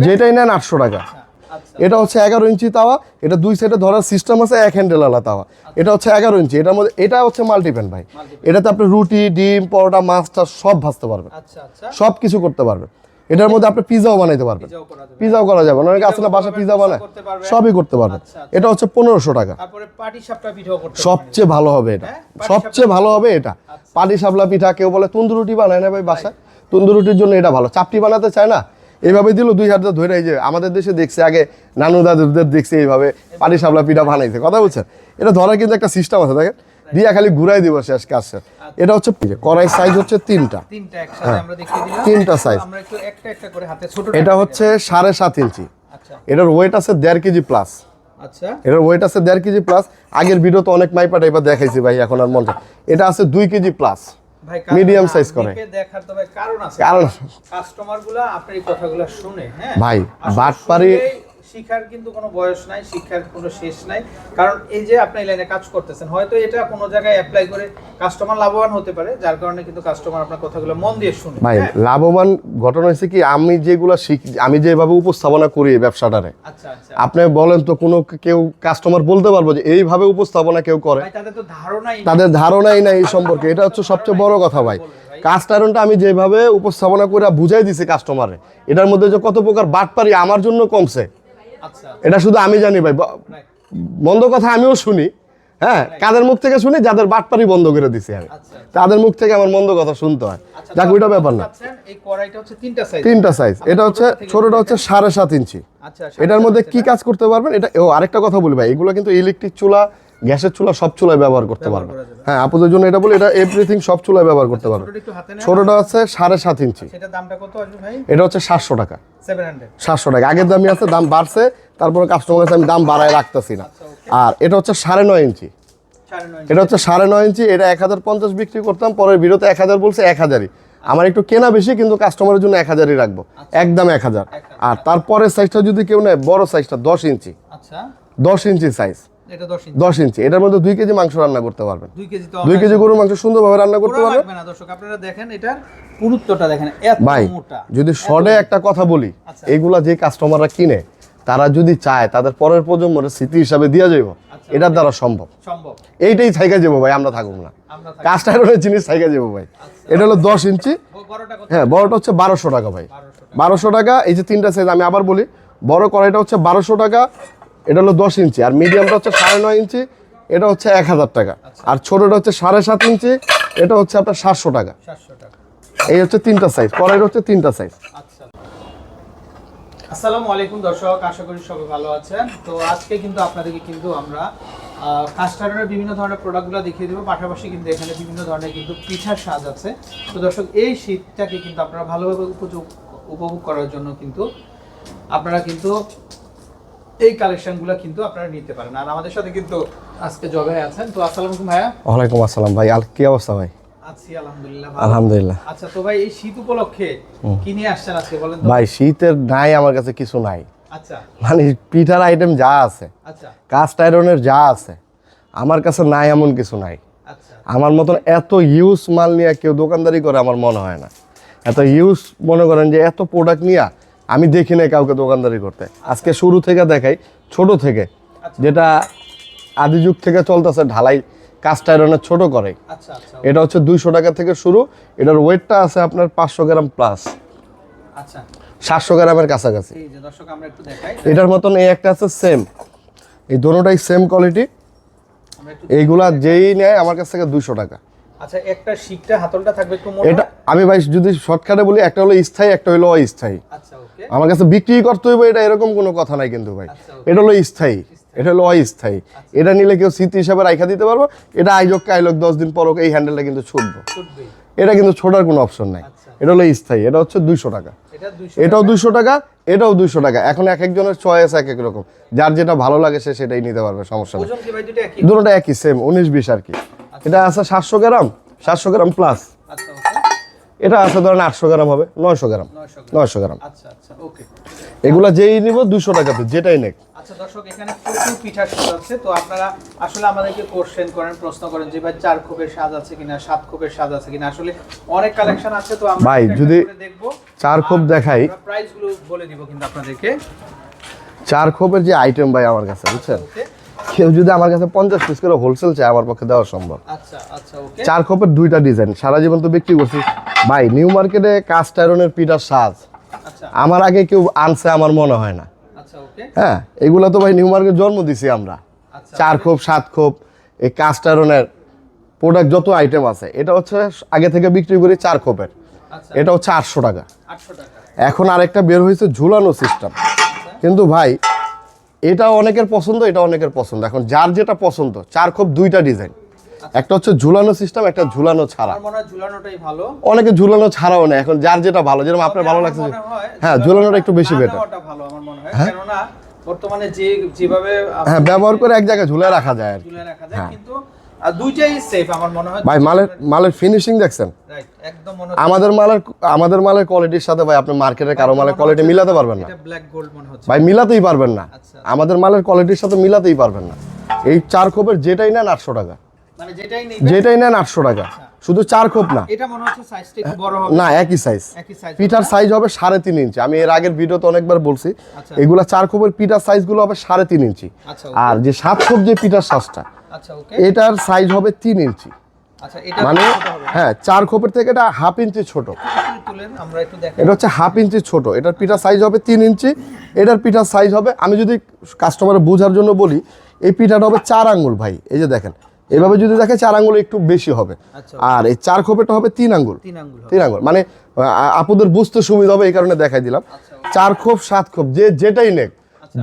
যেটাই নেন 800 টাকা। এটা হচ্ছে 11 ইঞ্চি তাওয়া, এটা দুই সাইডে ধরার সিস্টেম আছে, এক হ্যান্ডেল আলা তাওয়া। এটা হচ্ছে 11 ইঞ্চি, এটার মধ্যে এটা হচ্ছে মাল্টিপ্যান ভাই। এটাতে আপনি রুটি, ডিম, পরোটা, মাছটা সব ভাজতে পারবেন, সব কিছু করতে পারবেন। এটার মধ্যে আপনি পিজাও বানাইতে পারবেন, পিজাও করা যাবে, অনেকে আছে না বাসা পিজা বানায়, সবই করতে পারবেন। এটা হচ্ছে 1500 টাকা। সবচেয়ে ভালো হবে এটা, সবচেয়ে ভালো হবে এটা পাটি সাপলা পিঠা। কেউ বলে তন্দুর রুটি বানায় না ভাই বাসায়, তন্দুর রুটির জন্য এটা ভালো। চাপটি বানাতে চায় না, এইভাবে দিল 2 হাজার ধরে। এই যে আমাদের দেশে দেখছে আগে নানু দাদুদের দেখছে এইভাবে পাটি সাপলা পিঠা বানাইছে, কথা বলছেন। এটা ধরার কিন্তু একটা সিস্টেম আছে, দেখেন দিয়া খালি ঘুরাই দিব শেষ কাজ। এটা হচ্ছে কড়াই সাইজ হচ্ছে 3টা, 3টা সাইজ। এটা হচ্ছে 7.5 ইঞ্চি, এটার ওয়েট আছে 1.5 কেজি প্লাস। এটার ওয়েট আছে 1.5 কেজি প্লাস। আগের ভিডিও তো অনেক মাইপা টাইপা দেখাইছি ভাই, এখন আর মনে। এটা আছে 2 কেজি প্লাস, মিডিয়াম সাইজ করে। কারণ কাস্টমারগুলো আপনার এই কথাগুলো শুনে, হ্যাঁ ভাই বাটপারি শিখার কিন্তু কোনো বয়স নাই, শিক্ষার কোনো শেষ নাই। কারণ এই যে আপনি লাইনে কাজ করতেছেন, হয়তো এটা কোনো জায়গায় অ্যাপ্লাই করে কাস্টমার লাভবান হতে পারে, যার কারণে কিন্তু কাস্টমার আপনার কথাগুলো মন দিয়ে শুনে। ভাই লাভবান ঘটনা হয়েছে কি, আমি যেগুলো আমি যেভাবে উপস্থাপনা করি এই ব্যবসাটারে, আপনি বলেন তো কোনো কেউ কাস্টমার বলতে পারবো যে এইভাবে উপস্থাপনা কেউ করে? তাদের ধারণাই নাই এই সম্পর্কে। এটা হচ্ছে সবচেয়ে বড় কথা ভাই। কাস্ট আয়রনটা আমি যেভাবে উপস্থাপনা করে বুঝাই দিছি কাস্টমারে, এটার মধ্যে যে কত প্রকার বাটপারি আমার জন্য কমছে, এটা শুধু আমি জানি ভাই। মন্দ কথা আমিও শুনি, হ্যাঁ, কাদের মুখ থেকে শুনি? যাদের বাটপারি বন্ধ করে দিছি আমি, তাদের মুখ থেকে আমার মন্দ কথা শুনতে হয়। যাক, ওইটা ব্যাপার না। তিনটা সাইজ। এটা হচ্ছে ছোটটা হচ্ছে 7.5 ইঞ্চি। এটার মধ্যে কি কাজ করতে পারবেন? এটা আরেকটা কথা বলি ভাই, এগুলো কিন্তু ইলেকট্রিক চুলা, গ্যাসের চুলা, সব চুলায় ব্যবহার করতে পারবেন। হ্যাঁ, আপনাদের জন্য এটা বলি, এটা এভরিথিং সব চুলায় ব্যবহার করতে পারবেন। ছোটটা হচ্ছে 7.5 ইঞ্চি। এটা হচ্ছে 700 টাকা। 700 টাকা আগের দামই আছে, দাম বাড়ছে, তারপরে কাস্টমার কাছে আমি দাম বাড়ায় রাখতেছি না। আর এটা হচ্ছে 9.5 ইঞ্চি। এটা হচ্ছে 9.5 ইঞ্চি। এটা 1050 বিক্রি করতাম, পরের ভিডিওতে 1000 বলছে, 1000ই। আমার একটু কেনা বেশি, কিন্তু কাস্টমারের জন্য 1000ই রাখবো, একদম 1000। আর তারপরের সাইজটা যদি কেউ নেয়, বড় সাইজটা 10 ইঞ্চি, 10 ইঞ্চি সাইজ, 10 ইঞ্চি। এটার মধ্যে 2 কেজি মাংস রান্না করতে পারবেন, 2 কেজি গরুর মাংস সুন্দরভাবে রান্না করতে পারবেন। আপনারা দেখেন এটার পুরুত্বটা দেখেন, এত মোটা। যদি শর্টে একটা কথা বলি, এইগুলা যে কাস্টমাররা কিনে, তারা যদি চায় তাদের পরের প্রজন্মের স্মৃতি হিসাবে দিয়া যাবো, এটার দ্বারা সম্ভব। এইটাই থাইকা যাবো ভাই, আমরা থাকুক না, কাস্ট আয়রনের জিনিস থাইকা যাবো ভাই। এটা হলো 10 ইঞ্চি। হ্যাঁ, বড়টা হচ্ছে 1200 টাকা ভাই, 1200 টাকা। এই যে 3টা সাইজ, আমি আবার বলি, বড় কড়াইটা হচ্ছে 1200 টাকা, এটা হলো 10 ইঞ্চি। আর মিডিয়ামটা হচ্ছে 9.5 ইঞ্চি, এটা হচ্ছে 1000 টাকা। আর ছোটটা হচ্ছে 7.5 ইঞ্চি, এটা হচ্ছে আপনার 700 টাকা। এই হচ্ছে 3টা সাইজ, কড়াইটা হচ্ছে 3টা সাইজ। আসসালামু আলাইকুম দর্শক, আশা করি সবাই ভালো আছেন। তো আজকে কিন্তু আপনাদেরকে কিন্তু আমরা কাস্ট আয়রনের বিভিন্ন ধরনের প্রোডাক্টগুলো দেখিয়ে দেবো, পাশাপাশি কিন্তু এখানে বিভিন্ন ধরনের কিন্তু পিঠার সাজ আছে। তো দর্শক, এই শীতটাকে কিন্তু আপনারা ভালোভাবে উপভোগ করার জন্য কিন্তু আপনারা কিন্তু এই কালেকশনগুলো কিন্তু আপনারা নিতে পারেন। আর আমাদের সাথে কিন্তু আজকে জবে আছেন। তো আসসালামু আলাইকুম ভাইয়া। ওয়ালাইকুম আসসালাম ভাই, কি অবস্থা ভাই? আছি আলহামদুলিল্লাহ। আলহামদুলিল্লাহ। আচ্ছা, তো ভাই এই শীত উপলক্ষে কি নিয়ে আসছেন আজকে বলেন তো? ভাই শীতের নাই আমার কাছে কিছু নাই। আচ্ছা, মানে পিঠার আইটেম যা আছে, আচ্ছা, কাস্ট আয়রনের যা আছে, আমার কাছে নাই এমন কিছু নাই। আচ্ছা, আমার মতন এত ইউজ মাল নিয়ে কেউ দোকানদারি করে আমার মনে হয় না। এত ইউজ, মনে করেন যে এত প্রোডাক্ট নিয়ে আমি দেখি না কাউকে দোকানদারি করতে। আজকে শুরু থেকে দেখাই, ছোট থেকে, যেটা আদি যুগ থেকে চলতেছে, ঢালাই কাস্ট আয়রনের ছোট করে। এটা হচ্ছে 200 টাকা থেকে শুরু। এটার ওয়েটটা আছে আপনার 500 গ্রাম প্লাস, 700 গ্রামের কাছাকাছি। এটার মতন এই একটা আছে সেম, এই দুটোটাই সেম কোয়ালিটি। এইগুলা যেই নেয় আমার কাছ থেকে 200 টাকা। আচ্ছা, একটা শিকটা হাতলটা থাকবে একটু মোটা। এটা আমি ভাই যদি শর্টকাটে বলি, একটা হলো স্থায়ী, একটা হলো অস্থায়ী। আচ্ছা, ওকে। আমার কাছে বিক্রি করতে হইব এটা এরকম কোনো কথা নাই কিন্তু ভাই। এটা হলো স্থায়ী, এটা হলো অস্থায়ী। এটা নিলে কেউ স্মৃতি হিসাবে রাখা দিতে পারবো। এটা আইজক কাইলক 10 দিন পর এই হ্যান্ডেলটা কিন্তু ছুটবো, এটা কিন্তু ছোটার কোনো অপশন নাই। এটা হলো স্থায়ী। এটা হচ্ছে 200 টাকা। এটাও 200 টাকা, এটাও 200 টাকা। এখন এক একজনের চয়েস এক এক রকম, যার যেটা ভালো লাগে সে সেটাই নিতে পারবে, সমস্যা নেই। দুটোটা একই, সেম 19-20 আর কি। এটা আছে 700 গ্রাম, 700 গ্রাম প্লাস। এটা আছে ধরেন 800 গ্রাম হবে, 900 গ্রাম, 900 গ্রাম। আচ্ছা আচ্ছা, ওকে। এগুলা যেই নিব 200 টাকাতে, যেটাই নেক। আচ্ছা দর্শক, এখানে প্রচুর পিঠার সাজ আছে। তো আপনারা আসলে আমাদেরকে কোশ্চেন করেন, প্রশ্ন করেন যে ভাই 4 খোপের সাজ আছে কিনা, 7 খোপের সাজ আছে কিনা। আসলে অনেক কালেকশন আছে, তো আমরা ভাই যদি 4 খোপ দেখাই, প্রাইস গুলো বলে দিব কিন্তু আপনাদেরকে। 4 খোপের যে আইটেম ভাই আমার কাছে, বুঝছেন, কেউ যদি আমার কাছে 50 পিস করে হোলসেল চায় আমার পক্ষে দেওয়া সম্ভব। আচ্ছা আচ্ছা, ওকে। 4 খোপের 2টা ডিজাইন সারা জীবন তো বিক্রি করছি ভাই। নিউ মার্কেটে কাস্ট আয়রনের পিঠার সাজ আচ্ছা আমার আগে কেউ আনছে আমার মনে হয় না। আচ্ছা, ওকে। হ্যাঁ, এগুলো তো ভাই নিউ মার্কেট জন্ম দিছি আমরা। আচ্ছা, 4 খোপ 7 খোপ এই কাস্ট আয়রনের প্রোডাক্ট যত আইটেম আছে, এটা হচ্ছে আগে থেকে বিক্রি করি 4 খোপের। আচ্ছা, এটা হচ্ছে 800 টাকা। 800 টাকা। এখন আরেকটা বের হয়েছে ঝুলানো সিস্টেম, কিন্তু ভাই এটা অনেকের পছন্দ, এটা অনেকের পছন্দ। এখন যার যেটা পছন্দ, 4 খোপ 2টা ডিজাইন, একটা হচ্ছে ঝুলানো সিস্টেম, একটা ঝুলানো ছাড়া। আমার মনে হয় ঝুলানোটাই ভালো। অনেকে ঝুলানো ছাড়াও না, এখন যার যেটা ভালো, যেরকম আপনার ভালো লাগছে। হ্যাঁ, ঝুলানোটা একটু বেশি বেটার। ঝুলানোটা ভালো আমার মনে হয়, কেননা বর্তমানে যেভাবে হ্যাঁ ব্যবহার করে এক জায়গায় ঝুলে রাখা যায় আর কি। ঝুলে রাখা যায়, কিন্তু দুইটাই সেফ আমার মনে হয়। ভাই মালের ফিনিশিং দেখছেন? রাইট, একদম মনে আমাদের মালের কোয়ালিটির সাথে ভাই আপনি মার্কেটের কারো মালের কোয়ালিটি মিলাতে পারবেন না। এটা ব্ল্যাক গোল্ড মনে হচ্ছে ভাই, মিলাতেই পারবেন না। আচ্ছা। আমাদের মালের কোয়ালিটির সাথে মিলাতেই পারবেন না। এই 4 খোপের যেটাই নেন 800 টাকা, মানে যেটাই নেন 800 টাকা। শুধু 4 খোপ না, এটা মনে হচ্ছে সাইজটা একটু বড় হবে না একই সাইজ। একই সাইজ পিঠার সাইজ হবে 3.5 ইঞ্চি। আমি এর আগের ভিডিওতে অনেকবার বলছি, আচ্ছা। এগুলা 4 খোপের পিঠার সাইজগুলো হবে 3.5 ইঞ্চি। আচ্ছা, আর যে 7 খোপ যে পিঠার সাইজটা, আচ্ছা, ওকে। এটার সাইজ হবে 3 ইঞ্চি। আচ্ছা, এটা মানে ছোট হবে। হ্যাঁ, 4 খোপের থেকে এটা হাফ ইঞ্চি ছোট। একটু তুলেন, আমরা একটু দেখাই। এটা হচ্ছে হাফ ইঞ্চি ছোট। এটার পিঠার সাইজ হবে 3 ইঞ্চি, এটার পিঠার সাইজ হবে, আমি যদি কাস্টমারের বোঝার জন্য বলি, এই পিঠাটা হবে 4 আঙ্গুল ভাই। এই যে দেখেন, এভাবে যদি দেখে 4 আঙ্গুল একটু বেশি হবে। আচ্ছা, আর এই 4 খোপেরটা হবে 3 আঙ্গুল। 3 আঙ্গুল হবে। 3 আঙ্গুল মানে আপুদের বুঝতে সুবিধা হবে, এই কারণে দেখাই দিলাম। 4 খোপ 7 খোপ যে যেটাই নেক,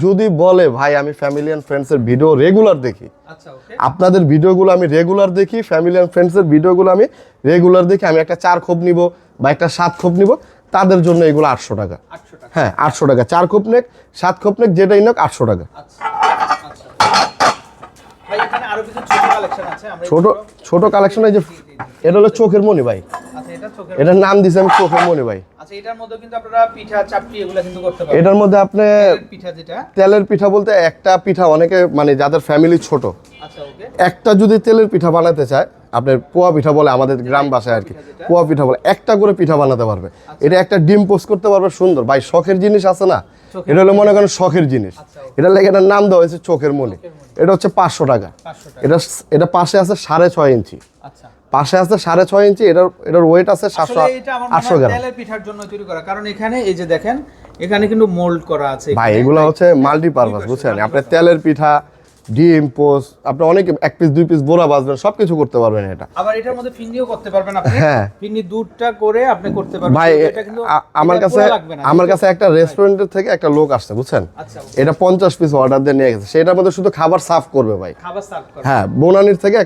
যদি বলে ভাই আমি ফ্যামিলি অ্যান্ড ফ্রেন্ডসের ভিডিও রেগুলার দেখি, আচ্ছা, ওকে। আপনাদের ভিডিওগুলো আমি রেগুলার দেখি, ফ্যামিলি অ্যান্ড ফ্রেন্ডসের ভিডিওগুলো আমি রেগুলার দেখি, আমি একটা 4 খোপ নিব বা একটা 7 খোপ নিব, তাদের জন্য এগুলো 800 টাকা। 800 টাকা। হ্যাঁ, 800 টাকা। 4 খোপ নেক, 7 খোপ নেক, যেটাই নেক 800 টাকা। আচ্ছা আচ্ছা, ভাই এখানে আরো কিছু ছোট কালেকশন আছে, আমরা ছোট কালেকশন। এই যে এটা হলো চোখের মণি ভাই, আচ্ছা, এটা চোখের। এটার নাম দিছি আমি চোখের মণি ভাই। আচ্ছা, এটার মধ্যে কিন্তু আপনারা পিঠা চাপটি এগুলা কিন্তু করতে পারবেন। এটার মধ্যে আপনি পিঠা যেটা, তেলের পিঠা বলতে একটা পিঠা, অনেকে মানে যাদের ফ্যামিলি ছোট, আচ্ছা, ওকে। একটা যদি তেলের পিঠা বানাতে চায়, আপনার পোয়া পিঠা বলে আমাদের গ্রাম ভাষায় আর কি, পোয়া পিঠা বলে, একটা করে পিঠা বানাতে পারবে। এটা একটা ডিম পোস্ট করতে পারবে সুন্দর ভাই। শখের জিনিস আছে না, এটা হলো মনে করেন শখের জিনিস। এটা লেগে এটার নাম দেওয়া হয়েছে চোখের মণি। এটা হচ্ছে 500 টাকা। 500 টাকা। এটা পাশে আছে 6.5 ইঞ্চি, আচ্ছা, পাশে আছে 6.5 ইঞ্চি। এটার ওয়েট আছে 700 আসলে এটা আমার মনে 800 হয় গ্রাম। তেলের পিঠার জন্য তৈরি করা, কারণ এখানে এই যে দেখেন, এখানে কিন্তু মোল্ড করা আছে ভাই এগুলো হচ্ছে মাল্টিপারপাস, বুঝছেন? আপনি তেলের পিঠা, ডিম পোস্ট, আপনি অনেক 1 পিস 2 পিস বোরা বাজবেন, সবকিছু করতে পারবেন এটা। আবার এটার মধ্যে ফিন্নিও করতে পারবেন আপনি। হ্যাঁ, ফিন্নি দুধটা করে আপনি করতে পারবেন। ভাই এটা কিন্তু আমার কাছে একটা রেস্টুরেন্টের থেকে একটা লোক আসছে, বুঝছেন? আচ্ছা, এটা 50 পিস অর্ডার দিয়ে নিয়ে গেছে। সেটার মধ্যে শুধু খাবার সার্ভ করবে ভাই। খাবার সার্ভ করে। হ্যাঁ, বনানীর থেকে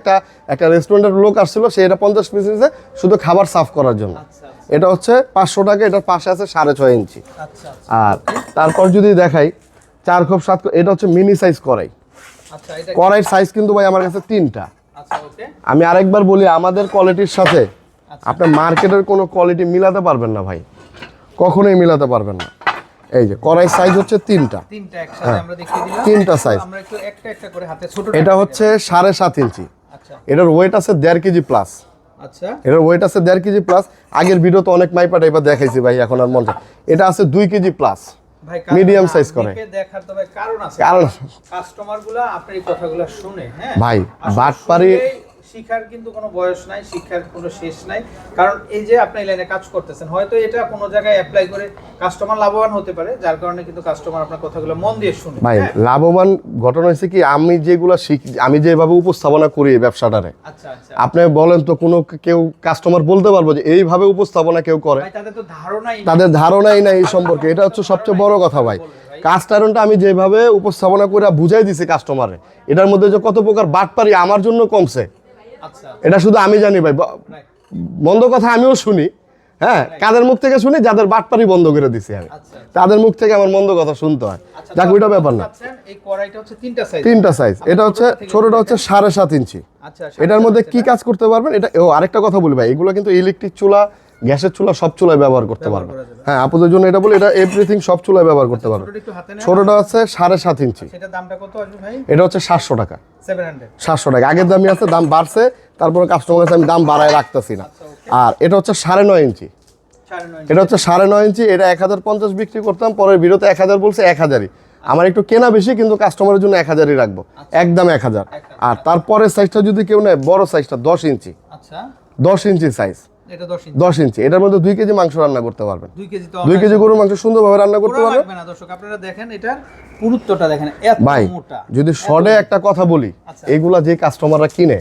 একটা রেস্টুরেন্টের লোক আসছিল, সে এটা 50 পিস নিয়েছে শুধু খাবার সার্ভ করার জন্য। আচ্ছা এটা হচ্ছে 500 টাকা। এটার পাশে আছে 6.5 ইঞ্চি। আচ্ছা, আর তারপর যদি দেখাই 4 খোপ 7 খোপ, এটা হচ্ছে মিনি সাইজ কড়াই। আচ্ছা, এটা কড়াইয়ের সাইজ কিন্তু ভাই আমার কাছে 3টা। আচ্ছা, ওকে। আমি আরেকবার বলি, আমাদের কোয়ালিটির সাথে আপনি মার্কেটের কোনো কোয়ালিটি মিলাতে পারবেন না ভাই, কখনোই মিলাতে পারবেন না। এই যে কড়াইয়ের সাইজ হচ্ছে 3টা। 3টা একসাথে আমরা দেখিয়ে দিলাম। 3টা সাইজ। আমরা একটু একটা একটা করে হাতে ছোট। এটা হচ্ছে 7.5 ইঞ্চি। আচ্ছা এটার ওয়েট আছে 1.5 কেজি প্লাস। আচ্ছা, এটার ওয়েট আছে 1.5 কেজি প্লাস। আগের ভিডিও তো অনেক মাইপা টাইপা দেখাইছি ভাই, এখন আর মন চায়। এটা আছে 2 কেজি প্লাস, ভাই মিডিয়াম সাইজ করে। দেখার তো ভাই কারণ আছে, কারণ কাস্টমারগুলো আপনার এই কথাগুলো শুনে, হ্যাঁ ভাই, আসলে বাটপারি শুনলেই শিখার কিন্তু কোনো বয়স নাই, শিক্ষার কোনো শেষ নাই। কারণ এই যে আপনি এই লাইনে কাজ করতেছেন, হয়তো এটা কোনো জায়গায় অ্যাপ্লাই করে কাস্টমার লাভবান হতে পারে, যার কারণে কিন্তু কাস্টমার আপনার কথাগুলো মন দিয়ে শুনে। ভাই লাভবান ঘটনা হয়েছে কি, আমি যেভাবে উপস্থাপনা করি এই ব্যবসাটারে, আচ্ছা আচ্ছা, আপনি বলেন তো কোনো কেউ কাস্টমার বলতে পারবো যে এইভাবে উপস্থাপনা কেউ করে? ভাই তাদের তো ধারণাই নেই। তাদের ধারণাই নাই এই সম্পর্কে। এটা হচ্ছে সবচেয়ে বড় কথা ভাই। কাস্টমারটা আমি যেভাবে উপস্থাপনা করে বুঝাই দিছি কাস্টমারে, এটার মধ্যে যে কত প্রকার বাটপারি আমার জন্য কমছে, আচ্ছা, এটা শুধু আমি জানি ভাই। রাইট, মন্দ কথা আমিও শুনি, হ্যাঁ, কাদের মুখ থেকে শুনি? যাদের বাটপারি বন্ধ করে দিছি আমি, আচ্ছা, তাদের মুখ থেকে আমার মন্দ কথা শুনতে হয়। আচ্ছা, যাক, ওইটা ব্যাপার না। এই কড়াইটা হচ্ছে 3টা সাইজ। 3টা সাইজ। এটা হচ্ছে ছোটটা হচ্ছে 7.5 ইঞ্চি। আচ্ছা, এটার মধ্যে কি কাজ করতে পারবেন? এটা আরেকটা কথা বলি ভাই, এগুলো কিন্তু ইলেকট্রিক চুলা গ্যাসের চুলা সব চুলায় ব্যবহার করতে পারবেন। হ্যাঁ, আপুদের জন্য এটা বলি, এটা এভরিথিং সব চুলায় ব্যবহার করতে পারবেন। ছোটটা আছে 7.5 ইঞ্চি, সেটার দামটা কত আসবে ভাই? এটা হচ্ছে 700 টাকা। 700 টাকা আগের দামই আছে, দাম বাড়ছে, তারপরে কাস্টমার কাছে আমি দাম বাড়ায় রাখতেছি না। আর এটা হচ্ছে 9.5 ইঞ্চি, এটা হচ্ছে 9.5 ইঞ্চি, এটা 1050 বিক্রি করতাম, পরের ভিডিওতে 1000 বলছে, 1000ই। আমার একটু কেনা বেশি, কিন্তু কাস্টমারের জন্য 1000ই রাখবো, একদম 1000। আর তারপরের সাইজটা যদি কেউ নেয়, বড় সাইজটা 10 ইঞ্চি, 10 ইঞ্চি সাইজ, এটা 10 ইঞ্চি, এটার মধ্যে 2 কেজি মাংস রান্না করতে পারবেন। 2 কেজি তো 2 কেজি গরুর মাংস সুন্দরভাবে রান্না করতে পারবেন। না দর্শক, আপনারা দেখেন এটার পুরুত্বটা দেখেন, এত ভাই মোটা। যদি শর্টে একটা কথা বলি, এইগুলা যে কাস্টমাররা কিনে,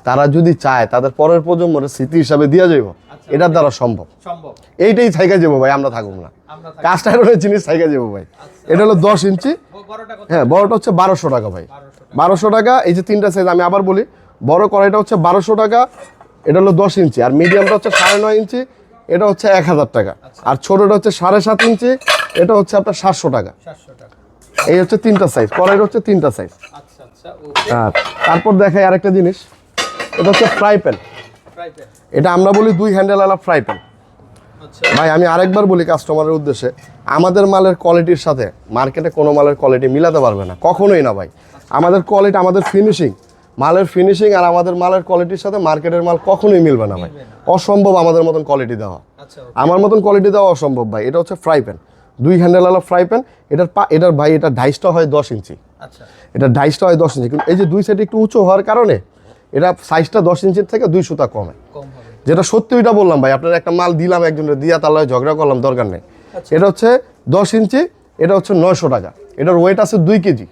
তারা যদি চায় তাদের পরের প্রজন্মের স্মৃতি হিসাবে দিয়া যাইব, এটার দ্বারা সম্ভব। এইটাই থাইকা যাবো ভাই, আমরা থাকুক না, কাস্ট আয়রনের জিনিস থাইকা যাবো ভাই। এটা হলো 10 ইঞ্চি। হ্যাঁ, বড়টা হচ্ছে 1200 টাকা ভাই, 1200 টাকা। এই যে 3টা সাইজ, আমি আবার বলি, বড় কড়াইটা হচ্ছে 1200 টাকা, এটা হলো 10 ইঞ্চি। আর মিডিয়ামটা হচ্ছে 9.5 ইঞ্চি, এটা হচ্ছে 1000 টাকা। আর ছোটটা হচ্ছে 7.5 ইঞ্চি, এটা হচ্ছে আপনার 700 টাকা। এই হচ্ছে 3টা সাইজ, কড়াইটা হচ্ছে 3টা সাইজ। আর তারপর দেখাই আরেকটা জিনিস, এটা হচ্ছে ফ্রাই প্যান। এটা আমরা বলি 2 হ্যান্ডেল আলা ফ্রাই প্যান। ভাই আমি আরেকবার বলি কাস্টমারের উদ্দেশ্যে, আমাদের মালের কোয়ালিটির সাথে মার্কেটে কোনো মালের কোয়ালিটি মিলাতে পারবে না, কখনোই না ভাই। আমাদের কোয়ালিটি, আমাদের ফিনিশিং, মালের ফিনিশিং আর আমাদের মালের কোয়ালিটির সাথে মার্কেটের মাল কখনোই মিলবে না ভাই, অসম্ভব আমাদের মতন কোয়ালিটি দেওয়া। আমার মতন কোয়ালিটি দেওয়া অসম্ভব ভাই। এটা হচ্ছে ফ্রাই প্যান, 2 হ্যান্ডেল আলা ফ্রাই প্যান। এটার ভাই, এটা ডাইসটা হয় 10 ইঞ্চি, এটা ডাইসটা হয় 10 ইঞ্চি, কিন্তু এই যে 2 সাইড একটু উঁচু হওয়ার কারণে এটা সাইজটা 10 ইঞ্চির থেকে 2 সুতা কমে। যেটা সত্যি ওইটা বললাম ভাই, আপনার একটা মাল দিলাম একজনের, দিয়া তাহলে ঝগড়া করলাম, দরকার নেই। এটা হচ্ছে 10 ইঞ্চি, এটা হচ্ছে 900 টাকা। এটার ওয়েট আছে 2 কেজি,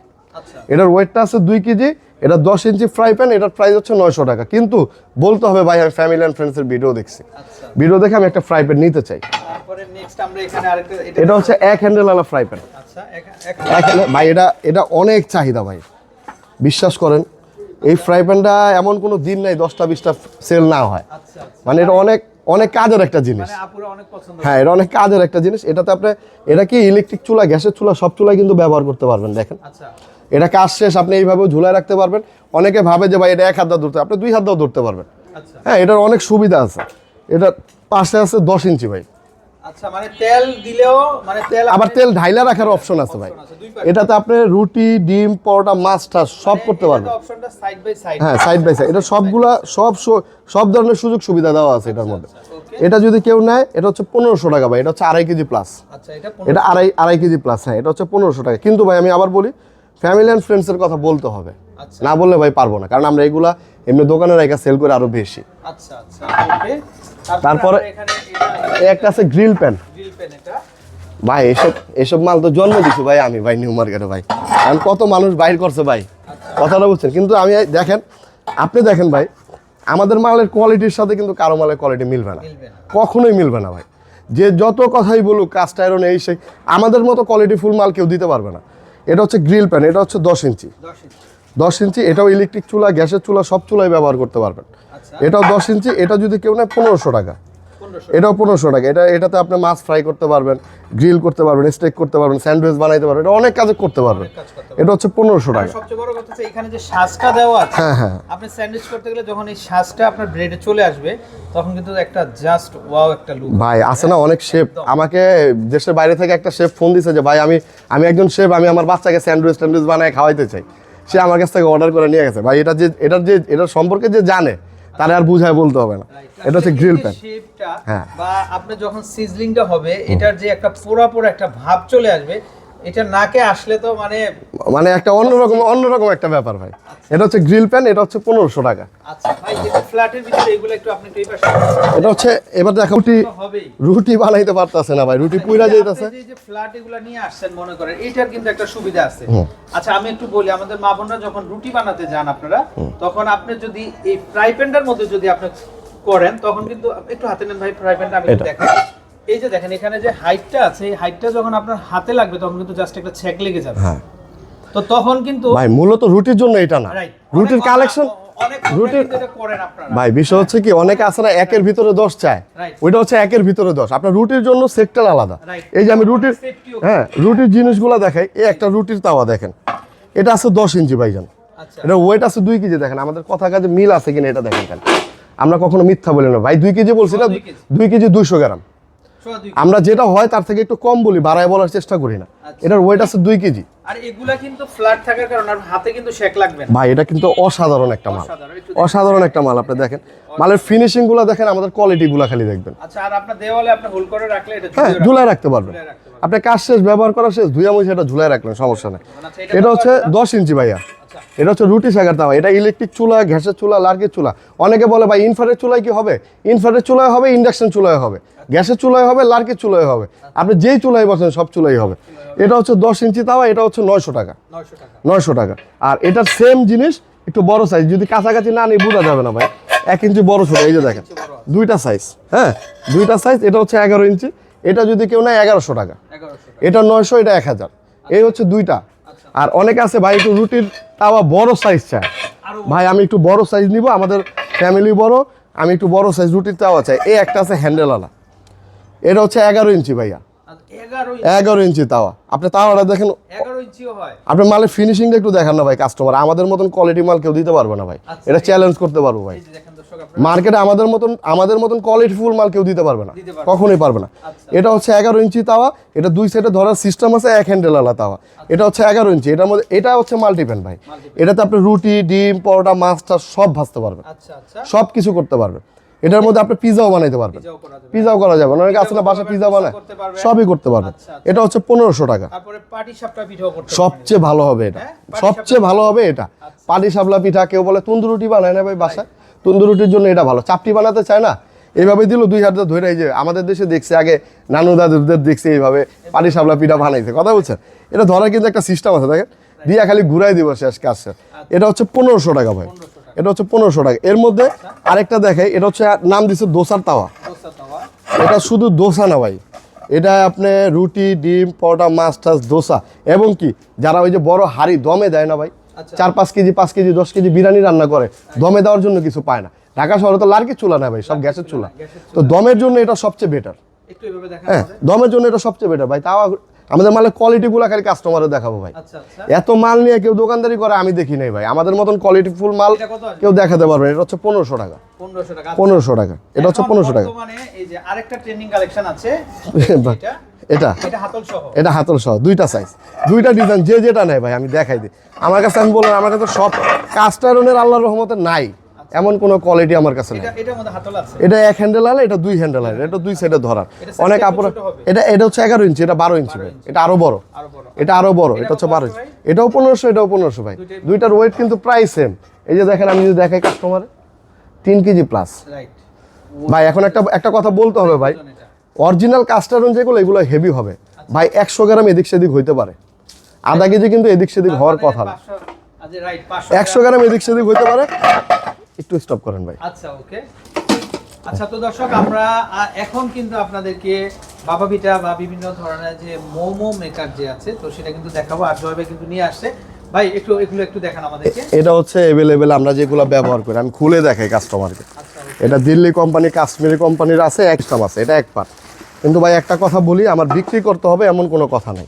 এটার ওয়েটটা আছে 2 কেজি। এটা 10 ইঞ্চি ফ্রাই প্যান, এটার প্রাইস হচ্ছে 900 টাকা। কিন্তু বলতে হবে ভাই, আমি ফ্যামিলি অ্যান্ড ফ্রেন্ডসের ভিডিও দেখছি, ভিডিও দেখে আমি একটা ফ্রাই প্যান নিতে চাই। এটা হচ্ছে 1 হ্যান্ডেল আলা ফ্রাই প্যান। ভাই এটা অনেক চাহিদা ভাই, বিশ্বাস করেন। এই ফ্রাই প্যানটা এমন কোনো দিন নাই 10টা 20টা সেল না হয়, মানে এটা অনেক অনেক কাজের একটা জিনিস। হ্যাঁ, এটা অনেক কাজের একটা জিনিস। এটাতে আপনি, এটা কি ইলেকট্রিক চুলা, গ্যাসের চুলা, সব চুলায় কিন্তু ব্যবহার করতে পারবেন। দেখেন, এটা কাজ শেষ আপনি এইভাবেও ঝুলায় রাখতে পারবেন। অনেকে ভাবে যে ভাই এটা 1 হাত দিয়ে ধরতে, আপনি 2 হাত দিয়েও ধরতে পারবেন। হ্যাঁ, এটার অনেক সুবিধা আছে। এটা পাশে আছে 10 ইঞ্চি ভাই। মানে তেল দিলেও, মানে তেল আবার তেল ঢাইলা রাখার অপশন আছে ভাই। এটাতে আপনি রুটি, ডিম, পরোটা, মাছ টাছ সব করতে পারবেন। হ্যাঁ, সাইড বাই সাইড, এটা সবগুলা সব ধরনের সুযোগ সুবিধা দেওয়া আছে এটার মধ্যে। এটা যদি কেউ নেয়, এটা হচ্ছে 1500 টাকা ভাই। এটা হচ্ছে 2.5 কেজি প্লাস, এটা আড়াই কেজি প্লাস। হ্যাঁ, এটা হচ্ছে 1500 টাকা। কিন্তু ভাই আমি আবার বলি, ফ্যামিলি অ্যান্ড ফ্রেন্ডসের কথা বলতে হবে, না বললে ভাই পারবো না, কারণ আমরা এগুলা এমনি দোকানে রেখে সেল করে আরো বেশি। তারপরে একটা আছে গ্রিল প্যান। ভাই এসব মাল তো জন্ম দিছি ভাই আমি, ভাই নিউ মার্কেটে ভাই, কারণ কত মানুষ বাইর করছে ভাই, কথাটা বুঝছেন। কিন্তু আমি দেখেন, আপনি দেখেন ভাই, আমাদের মালের কোয়ালিটির সাথে কিন্তু কারো মালের কোয়ালিটি মিলবে না, কখনোই মিলবে না ভাই। যে যত কথাই বলুক, কাস্ট আয়রন এই সেই, আমাদের মতো কোয়ালিটি ফুল মাল কেউ দিতে পারবে না। এটা হচ্ছে গ্রিল প্যান, এটা হচ্ছে 10 ইঞ্চি। 10 ইঞ্চি, এটাও ইলেকট্রিক চুলা, গ্যাসের চুলা, সব চুলায় ব্যবহার করতে পারবেন। এটাও 10 ইঞ্চি। এটা যদি কেউ নেয় 1500 টাকা, এটাও 1500 টাকা। এটাতে আপনি মাছ ফ্রাই করতে পারবেন, গ্রিল করতে পারবেন, স্টেক করতে পারবেন, স্যান্ডউইচ বানাইতে পারবেন, এটা অনেক কাজে করতে পারবেন। এটা হচ্ছে 1500 টাকা। সবচেয়ে বড় কথা হচ্ছে এখানে যে সাজটা দেওয়া আছে, হ্যাঁ, আপনি স্যান্ডউইচ করতে গেলে যখন এই সাজটা আপনার ব্রেডে চলে আসবে, তখন কিন্তু একটা জাস্ট ওয়াও একটা লুক ভাই আছে না। অনেক শেফ আমাকে দেশের বাইরে থেকে একটা শেফ ফোন দিছে যে ভাই আমি একজন শেফ, আমি আমার বাচ্চাকে স্যান্ডউইচ বানায় খাওয়াইতে চাই। সে আমার কাছ থেকে অর্ডার করে নিয়ে গেছে ভাই। এটার সম্পর্কে যে জানে, তাহলে আর বুঝায় বলতে হবে না। এটা হচ্ছে গ্রিল প্যান। হ্যাঁ, বা আপনি যখন সিজলিংটা হবে, এটার যে একটা পোড়া একটা ভাব চলে আসবে, এটা নাকে আসলে তো মানে একটা অন্যরকম একটা ব্যাপার ভাই। এটা হচ্ছে গ্রিল প্যান, এটা হচ্ছে 1500 টাকা। আচ্ছা ভাই, যেটা ফ্ল্যাটের ভিতরে এগুলো একটু আপনি এই পাশে, এটা হচ্ছে এবার দেখো, রুটি বানাইতে পারতাছে না ভাই, রুটি পুইরা যাইতাছে। এই যে ফ্ল্যাট এগুলো নিয়ে আসছেন, মনে করেন এটার কিন্তু একটা সুবিধা আছে। আচ্ছা, আমি একটু বলি, আমাদের মা বোনরা যখন রুটি বানাতে যান আপনারা, তখন আপনি যদি এই ফ্রাই প্যানটার মধ্যে যদি আপনি করেন, তখন কিন্তু একটু হাতে নেন ভাই ফ্রাই প্যানটা, আমি দেখাই। এই যে দেখেন, এখানে যে হাইটটা আছে, এই হাইটটা যখন আপনার হাতে লাগবে, তখন কিন্তু জাস্ট একটা ছ্যাক লেগে যাবে। হ্যাঁ, তো তখন কিন্তু ভাই মূলত রুটির জন্য এটা না, রুটির কালেকশন, রুটির ভাই বিষয় হচ্ছে কি, অনেকে আছে না 1 এর ভিতরে 10 চায়, ওইটা হচ্ছে 1 এর ভিতরে 10। আপনার রুটির জন্য সেক্টর আলাদা। এই যে আমি রুটির জিনিসগুলো দেখাই। এই একটা রুটির তাওয়া দেখেন, এটা আছে 10 ইঞ্চি ভাইজান। এটা ওয়েট আছে 2 কেজি। দেখেন আমাদের কথা কাজে মিল আছে কিনা এটা দেখেন। আমরা কখনো মিথ্যা বলি না ভাই। 2 কেজি বলছি না, 2 কেজি 200 গ্রাম। আমরা যেটা হয় তার থেকে একটু কম বলি, বাড়ায় বলার চেষ্টা করি না। এটার ওয়েট আছে 2 কেজি। আর এগুলা কিন্তু ফ্ল্যাট থাকার কারণে হাতে কিন্তু শেক লাগবে না ভাই। এটা কিন্তু অসাধারণ একটা মাল, অসাধারণ একটা মাল। আপনি দেখেন মালের ফিনিশিং গুলা দেখেন, আমাদের কোয়ালিটি গুলা খালি দেখবেন। আচ্ছা, আর আপনার দেওয়ালে আপনি হোল্ড করে রাখলে এটা হ্যাঁ ঝুলায় রাখতে পারবেন। আপনি কাজ শেষ, ব্যবহার করা শেষ, ধুয়া মুছে এটা ঝুলায় রাখলেন, সমস্যা নেই। এটা হচ্ছে 10 ইঞ্চি ভাইয়া। এটা হচ্ছে রুটি সেকার তাওয়া। এটা ইলেকট্রিক চুলা, গ্যাসের চুলা, লার্কির চুলা। অনেকে বলে ভাই ইনফ্রারেড চুলায় কি হবে? ইনফ্রারেড চুলায় হবে, ইন্ডাকশন চুলায় হবে, গ্যাসের চুলায় হবে, লার্কির চুলায় হবে। আপনি যেই চুলায় বসেন সব চুলাই হবে। এটা হচ্ছে 10 ইঞ্চি তাওয়া। এটা হচ্ছে 900 টাকা। 900 টাকা। আর এটার সেম জিনিস একটু বড় সাইজ, যদি কাছাকাছি না নিয়ে বোঝা যাবে না ভাই। 1 ইঞ্চি বড় ছোট, এই যে দেখেন দুইটা সাইজ। হ্যাঁ দুইটা সাইজ। এটা হচ্ছে 11 ইঞ্চি। এটা যদি কেউ নেয় 1100 টাকা। এটা 900, এটা 1000। এই হচ্ছে দুইটা। আর অনেকে আছে ভাই একটু রুটির তাওয়া বড় সাইজ চায়, ভাই আমি একটু বড় সাইজ নিব, আমাদের ফ্যামিলি বড়, আমি একটু বড় সাইজ রুটির তাওয়া চাই। এই একটা আছে হ্যান্ডেলওয়ালা। এটা হচ্ছে 11 ইঞ্চি ভাইয়া। 11 ইঞ্চি তাওয়া। আপনি তাওয়াটা দেখেন, 11 ইঞ্চিও হয়। আপনি মালের ফিনিশিংটা একটু দেখান না ভাই। কাস্টমার আমাদের মতন কোয়ালিটি মাল কেউ দিতে পারবে না ভাই। এটা চ্যালেঞ্জ করতে পারবো ভাই। মার্কেটে আমাদের মতন কোয়ালিটি ফুল মাল কেউ দিতে পারবে না, কখনোই পারবে না। এটা হচ্ছে 11 ইঞ্চি তাওয়া। এটা দুই সাইডে ধরার সিস্টেম আছে, এক হ্যান্ডেলওয়ালা তাওয়া। এটা হচ্ছে 11 ইঞ্চি। এটার মধ্যে এটা হচ্ছে মাল্টিপ্যান ভাই। এটাতে আপনি রুটি, ডিম, পরোটা, মাছটা সব ভাজতে পারবেন, সব কিছু করতে পারবেন। এটার মধ্যে আপনি পিজাও বানাইতে পারবেন, পিজাও করা যাবে। অনেকে আছে না বাসা পিজা বানায়, সবই করতে পারবেন। এটা হচ্ছে 1500 টাকা। সবচেয়ে ভালো হবে এটা, সবচেয়ে ভালো হবে এটা। পাটি সাপলা পিঠা, কেউ বলে তন্দুর রুটি বানায় না ভাই বাসায়, তন্দুর রুটির জন্য এটা ভালো। চাপটি বানাতে চায় না, এইভাবে দিল 2 হাতে ধরে। এই যে আমাদের দেশে দেখছি আগে, নানু দাদুদের দেখছি এইভাবে পাটি সাপলা পিঠা বানাইছে, কথা বলছেন। এটা ধরার কিন্তু একটা সিস্টেম আছে, দেখেন দিয়া খালি ঘুরাই দিব, শেষ কাজ শেষ। এটা হচ্ছে 1500 টাকা ভাই। এটা হচ্ছে 1500 টাকা। এর মধ্যে আরেকটা দেখাই, এটা হচ্ছে নাম দিচ্ছে দোসার তাওয়া। এটা শুধু দোসা না ভাই, এটা আপনি রুটি, ডিম, পরোটা, মাছ টাছ, দোসা, এবং কি যারা ওই যে বড় হাড়ি দমে দেয় না ভাই, 4-5 কেজি, 5 কেজি, 10 কেজি বিরিয়ানি রান্না করে, দমে দেওয়ার জন্য কিছু পায় না। ঢাকা শহরে তো লার্কির চুলা না ভাই, সব গ্যাসের চুলা। তো দমের জন্য এটা সবচেয়ে বেটার। হ্যাঁ দমের জন্য এটা সবচেয়ে বেটার ভাই। তাও আমাদের মালের কোয়ালিটিগুলো খালি কাস্টমারে দেখাবো ভাই। এত মাল নিয়ে কেউ দোকানদারি করে আমি দেখি নাই ভাই। আমাদের মতন কোয়ালিটি ফুল মাল কেউ দেখাতে পারবে। এটা হচ্ছে 1500 টাকা। 1500 টাকা। এটা হচ্ছে 1500 টাকা। এই যে আরেকটা ট্রেন্ডিং কালেকশন আছে, এটা হাতল সহ, দুইটা সাইজ, দুইটা ডিজাইন, যে যেটা নেয় ভাই আমি দেখাই দিই। আমার কাছে আমি বললাম, আমার কাছে সব কাস্ট আয়রনের আল্লাহর রহমতে নাই এমন কোন কোয়ালিটি আমার কাছে নেই। এটা 1 হ্যান্ডেল আলা, এটা 2 হ্যান্ডেল আলা, এটা 2 সাইডে ধরার। অনেক আপুরা এটা হচ্ছে 11 ইঞ্চি, এটা 12 ইঞ্চি ভাই। এটা আরো বড়, এটা আরো বড়। এটা হচ্ছে 12 ইঞ্চি। এটাও 1500, এটাও 1500 ভাই। দুইটার ওয়েট কিন্তু প্রায় সেম। এই যে দেখেন, আমি যদি দেখাই কাস্টমারে 3 কেজি প্লাস ভাই। এখন একটা কথা বলতে হবে ভাই, অরিজিনাল কাস্ট আয়রন যেগুলো, এগুলো হেভি হবে ভাই। 100 গ্রাম এদিক সেদিক হইতে পারে, আধা কেজি কিন্তু এদিক সেদিক হওয়ার কথা না। 100 গ্রাম এদিক সেদিক হইতে পারে। একটু স্টপ করেন ভাই। আচ্ছা ওকে। আচ্ছা তো দর্শক, আমরা এখন কিন্তু আপনাদেরকে বাবা পিঠা বা বিভিন্ন ধরনের যে মোমো মেকার যে আছে, তো সেটা কিন্তু দেখাবো। আর জয় ভাই কিন্তু নিয়ে আসছে ভাই, এগুলো একটু দেখান আমাদেরকে। এটা হচ্ছে अवेलेबल, আমরা যেগুলো ব্যবহার করি আমি খুলে দেখাই কাস্টমারকে। এটা দিল্লি কোম্পানি, কাশ্মীরি কোম্পানির আছে, এক্সট্রা আছে, এটা এক পার্ট। কিন্তু ভাই একটা কথা বলি, আমার বিক্রি করতে হবে এমন কোনো কথা নেই।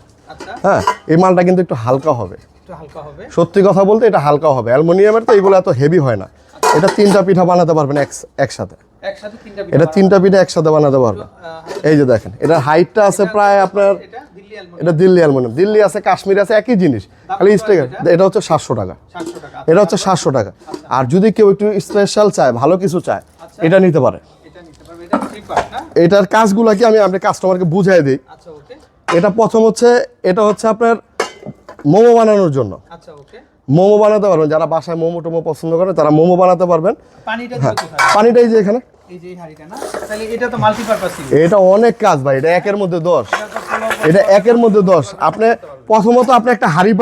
হ্যাঁ এই মালটা কিন্তু একটু হালকা হবে, সত্যি কথা বলতে এটা হালকা হবে। অ্যালুমিনিয়ামের তো এগুলো এত হেভি হয় না। এটা 3টা পিঠা বানাতে পারবেন একসাথে। এটা 3টা পিঠা একসাথে বানাতে পারবেন। এই যে দেখেন, এটার হাইটটা আছে প্রায় আপনার, এটা দিল্লি অ্যালুমিনিয়াম, দিল্লি আছে, কাশ্মীর আছে, একই জিনিস, খালি স্টিকার। এটা হচ্ছে 700 টাকা। এটা হচ্ছে 700 টাকা। আর যদি কেউ একটু স্পেশাল চায়, ভালো কিছু চায়, এটা নিতে পারে। এটার কাজগুলো কি আমি আপনার কাস্টমারকে বুঝাই দিই। এটা প্রথম হচ্ছে, এটা হচ্ছে আপনার মোমো বানানোর জন্য। মোমো বানাতে পারবেন, যারা বাসায় মোমো টোমো পছন্দ করে তারা মোমো বানাতে পারবেন। পানিটাই যে এখানে, এটা অনেক কাজ ভাই। এটা 1-এর মধ্যে 10, এটা 1-এর মধ্যে 10। আপনি প্রথমত আপনি একটা হাঁড়ি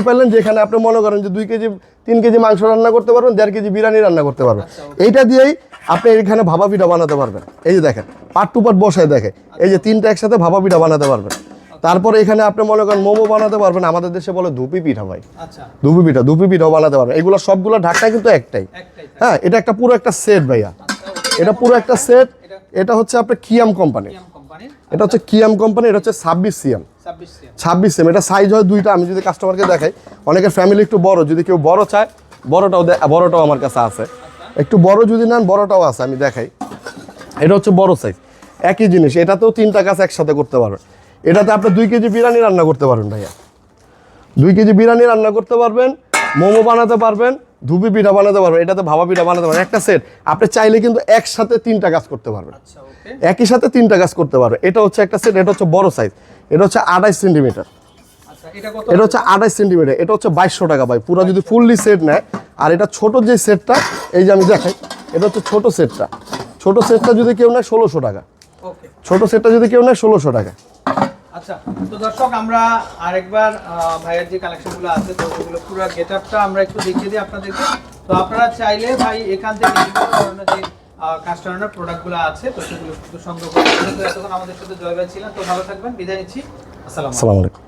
পাইলেন, যেখানে আপনি মনে করেন যে 2 কেজি 3 কেজি মাংস রান্না করতে পারবেন, 1.5 কেজি বিরিয়ানি রান্না করতে পারবেন। এইটা দিয়েই আপনি এখানে ভাপা পিঠা বানাতে পারবেন। এই যে দেখেন, পার্ট টু পার্ট বসায় দেখে, এই যে 3টা একসাথে ভাপা পিঠা বানাতে পারবেন। তারপরে এখানে আপনি মনে করেন মোমো বানাতে পারবেন। আমাদের দেশে বলে ধুপি পিঠা ভাই, ধুপি পিঠাও বানাতে পারবেন। এগুলো সবগুলো ঢাকনা কিন্তু একটাই। হ্যাঁ এটা একটা পুরো একটা সেট ভাইয়া, এটা পুরো একটা সেট। এটা হচ্ছে আপনার কিয়াম কোম্পানি, এটা হচ্ছে কিয়াম কোম্পানি। এটা হচ্ছে 26 সিএম। এটা সাইজ হয় 2টা। আমি যদি কাস্টমারকে দেখাই, অনেকের ফ্যামিলি একটু বড়, যদি কেউ বড় চায়, বড়টাও আমার কাছে আছে। একটু বড় যদি নেন বড়টাও আছে, আমি দেখাই। এটা হচ্ছে বড় সাইজ, একই জিনিস, এটাতেও 3টা কাজ একসাথে করতে পারবেন। এটাতে আপনি 2 কেজি বিরিয়ানি রান্না করতে পারবেন ভাইয়া, 2 কেজি বিরিয়ানি রান্না করতে পারবেন, মোমো বানাতে পারবেন, ধুবি পিঠা বানাতে পারবেন, এটাতে ভাপা পিঠা বানাতে পারবেন। একটা সেট আপনি চাইলে কিন্তু একসাথে 3টা কাজ করতে পারবেন, আচ্ছা ওকে, একই সাথে 3টা কাজ করতে পারবেন। এটা হচ্ছে একটা সেট, এটা হচ্ছে বড় সাইজ, এটা হচ্ছে 28 সেন্টিমিটার, আচ্ছা এটা কত? এটা হচ্ছে 28 সেন্টিমিটার, এটা হচ্ছে 2200 টাকা ভাই পুরো যদি ফুললি সেট নেয়। আর এটা ছোট যে সেটটা, এই যে আমি দেখাই, এটা হচ্ছে ছোট সেটটা, ছোট সেটটা যদি কেউ নেয় 1600 টাকা, ওকে ছোট সেটটা যদি কেউ নেয় 1600 টাকা। আচ্ছা, তো দর্শক আমরা আরেকবার ভাইয়ের যে কালেকশনগুলো আছে তো ওগুলো পুরো গেটআপটা আমরা একটু দেখিয়ে দিই আপনাদেরকে। তো আপনারা চাইলে ভাই এখান থেকে বিভিন্ন ধরনের যে কাস্টমারের প্রোডাক্টগুলো আছে তো সেগুলো সংগ্রহ করতে পারেন। তো এতক্ষণ আমাদের সাথে জয় ভাই ছিলেন, তো ভালো থাকবেন, বিদায় নিচ্ছি, আসসালামু আলাইকুম। আসসালামু আলাইকুম।